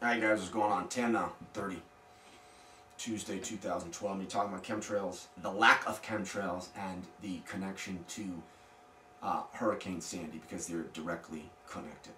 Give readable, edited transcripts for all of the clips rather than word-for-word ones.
Alright guys, what's going on? 10:30 Tuesday 2012. We're talking about chemtrails, the lack of chemtrails, and the connection to Hurricane Sandy, because they're directly connected.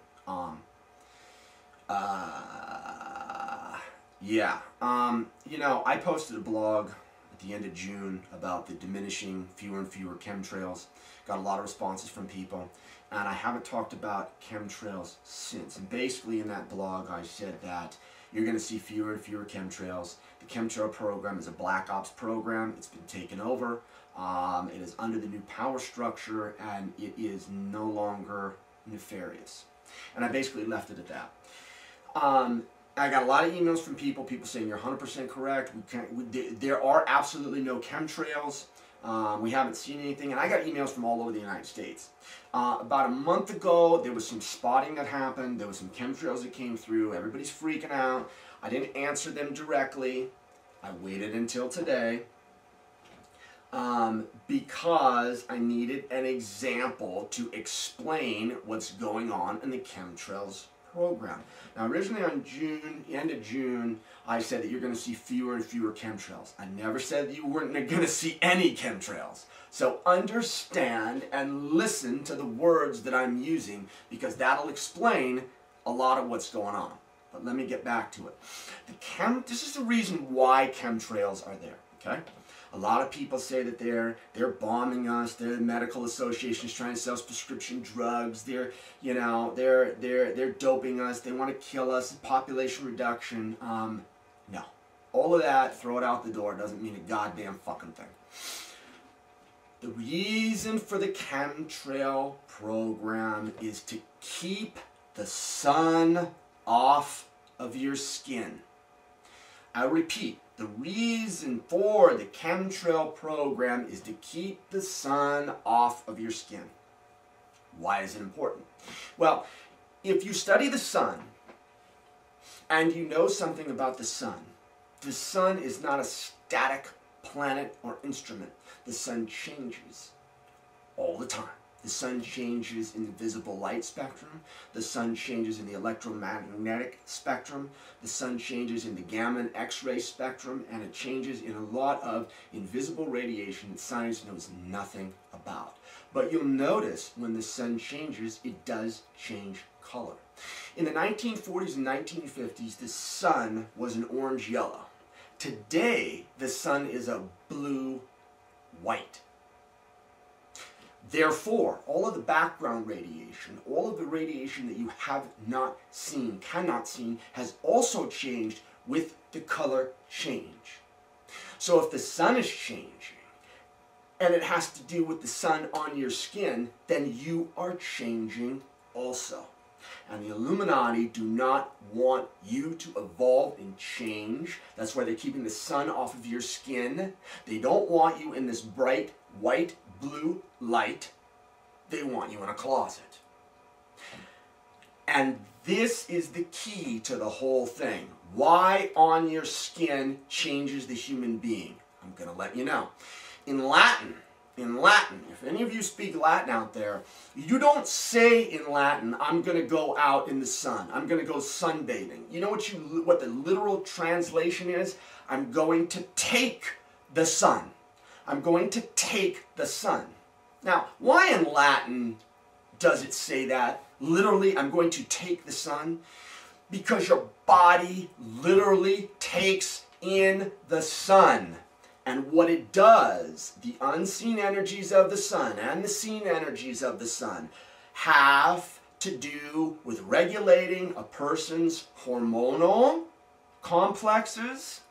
You know, I posted a blog at the end of June about the diminishing fewer and fewer chemtrails. Got a lot of responses from people, and I haven't talked about chemtrails since. And basically in that blog I said that you're going to see fewer and fewer chemtrails. The chemtrail program is a black ops program. It's been taken over. It is under the new power structure, and it is no longer nefarious. And I basically left it at that. I got a lot of emails from people saying you're 100% correct. There are absolutely no chemtrails. We haven't seen anything. And I got emails from all over the United States. About a month ago, there was some spotting that happened. There was some chemtrails that came through. Everybody's freaking out. I didn't answer them directly. I waited until today because I needed an example to explain what's going on in the chemtrails program. Now, originally on end of June, I said that you're going to see fewer and fewer chemtrails. I never said that you weren't going to see any chemtrails. So understand and listen to the words that I'm using, because that'll explain a lot of what's going on. But let me get back to it. This is the reason why chemtrails are there, okay? A lot of people say that they're bombing us. The medical associations trying to sell us prescription drugs. They're doping us. They want to kill us. Population reduction. No, all of that, throw it out the door. Doesn't mean a goddamn fucking thing. The reason for the chemtrail program is to keep the sun off of your skin. I repeat. The reason for the chemtrail program is to keep the sun off of your skin. Why is it important? Well, if you study the sun and you know something about the sun is not a static planet or instrument. The sun changes all the time. The sun changes in the visible light spectrum. The sun changes in the electromagnetic spectrum. The sun changes in the gamma and X-ray spectrum, and it changes in a lot of invisible radiation that science knows nothing about. But you'll notice when the sun changes, it does change color. In the 1940s and 1950s, the sun was an orange-yellow. Today, the sun is a blue-white. Therefore, all of the background radiation, all of the radiation that you have not seen, cannot see, has also changed with the color change. So if the sun is changing, and it has to do with the sun on your skin, then you are changing also. And the Illuminati do not want you to evolve and change. That's why they're keeping the sun off of your skin. They don't want you in this bright white, blue light. They want you in a closet. And this is the key to the whole thing. Why on your skin changes the human being. I'm going to let you know. In Latin, if any of you speak Latin out there, you don't say in Latin, I'm going to go out in the sun. I'm going to go sunbathing. You know what the literal translation is? I'm going to take the sun. I'm going to take the sun. Now, why in Latin does it say that? Literally, I'm going to take the sun. Because your body literally takes in the sun. And what it does, the unseen energies of the sun and the seen energies of the sun have to do with regulating a person's hormonal complexes,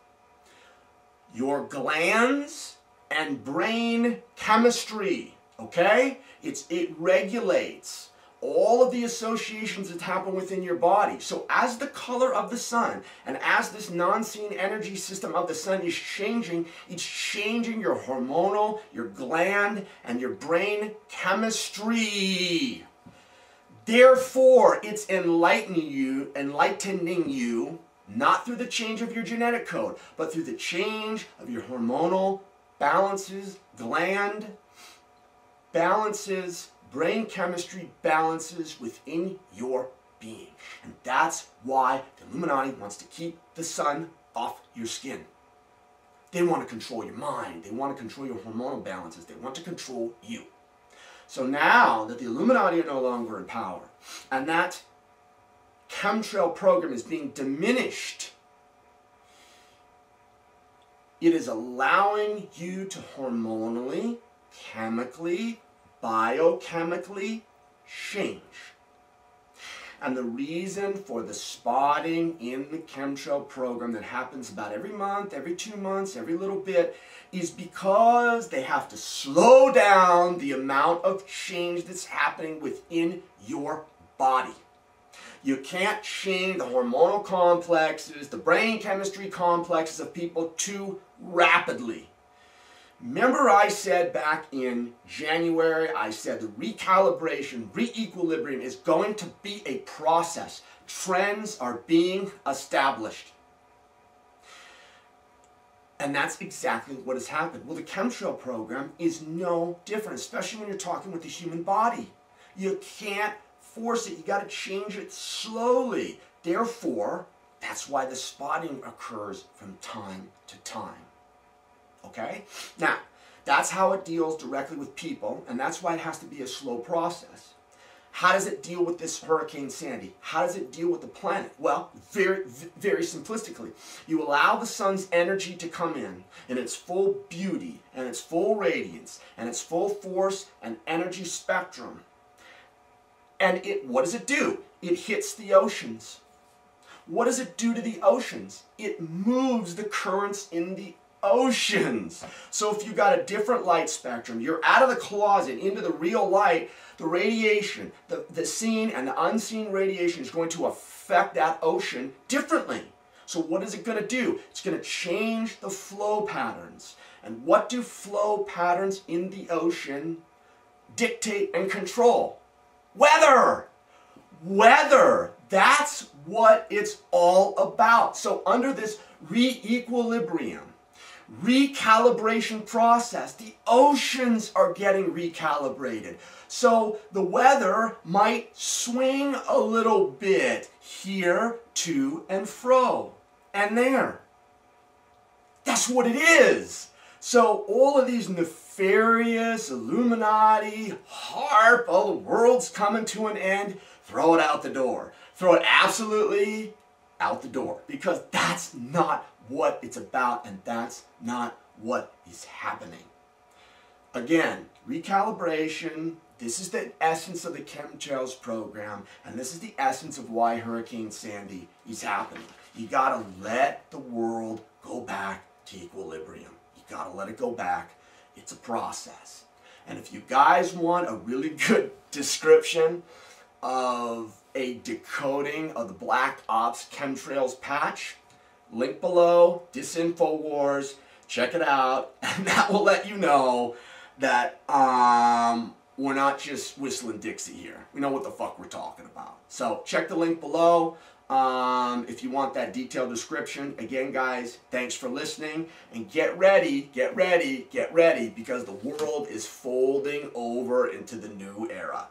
your glands, and brain chemistry, okay? It regulates all of the associations that happen within your body. So as the color of the sun and as this non-seen energy system of the sun is changing, it's changing your hormonal, your gland, and your brain chemistry. Therefore, it's enlightening you, not through the change of your genetic code, but through the change of your hormonal balances, gland balances, brain chemistry balances within your being. And that's why the Illuminati wants to keep the sun off your skin. They want to control your mind. They want to control your hormonal balances. They want to control you. So now that the Illuminati are no longer in power, and that chemtrail program is being diminished, it is allowing you to hormonally, chemically, biochemically change. And the reason for the spotting in the chemtrail program that happens about every month, every 2 months, every little bit, is because they have to slow down the amount of change that's happening within your body. You can't change the hormonal complexes, the brain chemistry complexes of people too rapidly. Remember I said back in January, I said the recalibration, re-equilibrium is going to be a process. Trends are being established. And that's exactly what has happened. Well, the chemtrail program is no different, especially when you're talking with the human body. You can't force it. You got to change it slowly. Therefore, that's why the spotting occurs from time to time. Okay? Now, that's how it deals directly with people, and that's why it has to be a slow process. How does it deal with this Hurricane Sandy? How does it deal with the planet? Well, very, very simplistically. You allow the sun's energy to come in its full beauty, and its full radiance, and its full force and energy spectrum. And what does it do? It hits the oceans. What does it do to the oceans? It moves the currents in the oceans. So if you've got a different light spectrum, you're out of the closet into the real light, the radiation, the seen and the unseen radiation is going to affect that ocean differently. So what is it going to do? It's going to change the flow patterns. And what do flow patterns in the ocean dictate and control? Weather! Weather! That's what it's all about. So under this re-equilibrium, recalibration process, the oceans are getting recalibrated. So the weather might swing a little bit here, to and fro, and there. That's what it is. So all of these nefarious, Illuminati, HARP, oh, the world's coming to an end, throw it out the door. Throw it absolutely out the door, because that's not what it's about, and that's not what is happening. Again, recalibration, this is the essence of the Chemtrails program, and this is the essence of why Hurricane Sandy is happening. You gotta let the world go back to equilibrium. You gotta let it go back. It's a process. And if you guys want a really good description of a decoding of the Black Ops Chemtrails patch, link below, Disinfowars, check it out, and that will let you know that we're not just whistling Dixie here. We know what the fuck we're talking about. So check the link below if you want that detailed description. Again, guys, thanks for listening, and get ready, get ready, get ready, because the world is folding over into the new era.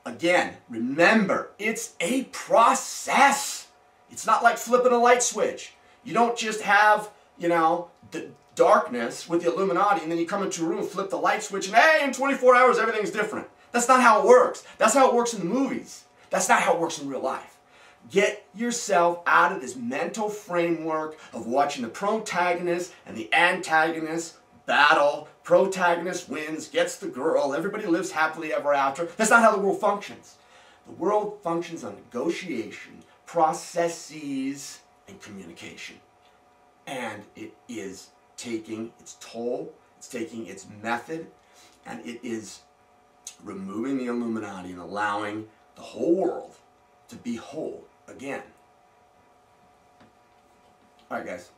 Again, remember, it's a process. It's not like flipping a light switch. You don't just have, you know, the darkness with the Illuminati, and then you come into a room, flip the light switch, and hey, in 24 hours, everything's different. That's not how it works. That's how it works in the movies. That's not how it works in real life. Get yourself out of this mental framework of watching the protagonist and the antagonist battle. Protagonist wins, gets the girl, everybody lives happily ever after. That's not how the world functions. The world functions on negotiation, processes, and communication. And it is taking its toll, it's taking its method, and it is removing the Illuminati and allowing the whole world to be whole again. Alright, guys.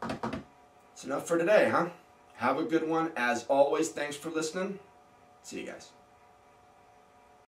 That's enough for today, huh? Have a good one. As always, thanks for listening. See you guys.